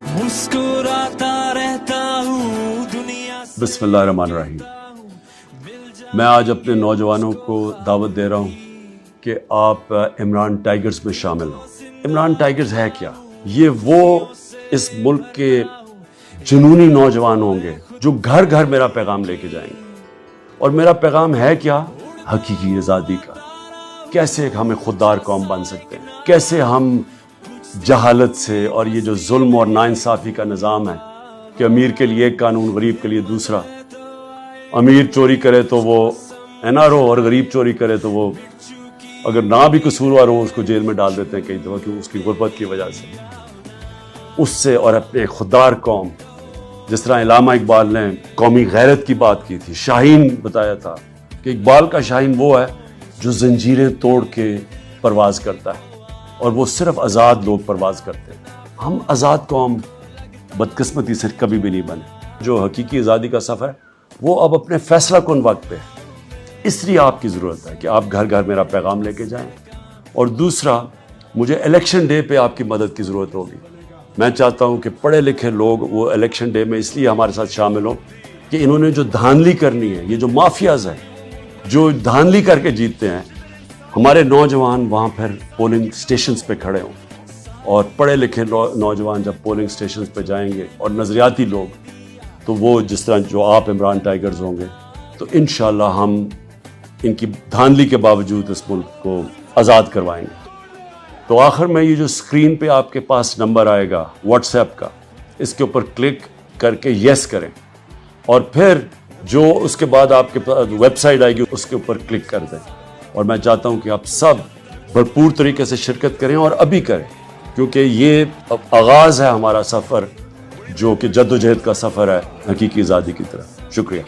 مسکراتا رہتا ہوں دنیا سے. بسم اللہ الرحمن الرحیم. میں آج اپنے نوجوانوں کو دعوت دے رہا ہوں کہ آپ عمران ٹائیگرز میں شامل ہوں. عمران ٹائیگرز ہے کیا؟ یہ وہ اس ملک کے جنونی نوجوان ہوں گے جو گھر گھر میرا پیغام لے کے جائیں گے. اور میرا پیغام ہے کیا؟ حقیقی آزادی کا. کیسے ہمیں خوددار قوم بن سکتے ہیں، کیسے ہم جہالت سے اور یہ جو ظلم اور ناانصافی کا نظام ہے کہ امیر کے لیے ایک قانون، غریب کے لیے دوسرا. امیر چوری کرے تو وہ NRO اور غریب چوری کرے تو وہ اگر نہ بھی قصوروار ہو اس کو جیل میں ڈال دیتے ہیں کئی دفعہ کہ اس کی غربت کی وجہ سے. اس سے اور اپنے خوددار قوم، جس طرح علامہ اقبال نے قومی غیرت کی بات کی تھی، شاہین بتایا تھا کہ اقبال کا شاہین وہ ہے جو زنجیریں توڑ کے پرواز کرتا ہے اور وہ صرف آزاد لوگ پرواز کرتے ہیں. ہم آزاد قوم بدقسمتی سے کبھی بھی نہیں بنے. جو حقیقی آزادی کا سفر ہے وہ اب اپنے فیصلہ کن وقت پہ ہے. اس لیے آپ کی ضرورت ہے کہ آپ گھر گھر میرا پیغام لے کے جائیں. اور دوسرا، مجھے الیکشن ڈے پہ آپ کی مدد کی ضرورت ہوگی. میں چاہتا ہوں کہ پڑھے لکھے لوگ وہ الیکشن ڈے میں اس لیے ہمارے ساتھ شامل ہوں کہ انہوں نے جو دھاندلی کرنی ہے، یہ جو مافیاز ہیں جو دھاندلی کر کے جیتتے ہیں، ہمارے نوجوان وہاں پھر پولنگ سٹیشنز پہ کھڑے ہوں. اور پڑھے لکھے نوجوان جب پولنگ سٹیشنز پہ جائیں گے اور نظریاتی لوگ، تو وہ جس طرح جو آپ عمران ٹائیگرز ہوں گے، تو انشاءاللہ ہم ان کی دھاندلی کے باوجود اس ملک کو آزاد کروائیں گے. تو آخر میں یہ جو اسکرین پہ آپ کے پاس نمبر آئے گا واٹس ایپ کا، اس کے اوپر کلک کر کے یس کریں. اور پھر جو اس کے بعد آپ کے پاس ویب سائٹ آئے گی اس کے اوپر کلک کر دیں. اور میں چاہتا ہوں کہ آپ سب بھرپور طریقے سے شرکت کریں اور ابھی کریں، کیونکہ یہ آغاز ہے ہمارا سفر جو کہ جد و جہد کا سفر ہے حقیقی آزادی کی طرف. شکریہ.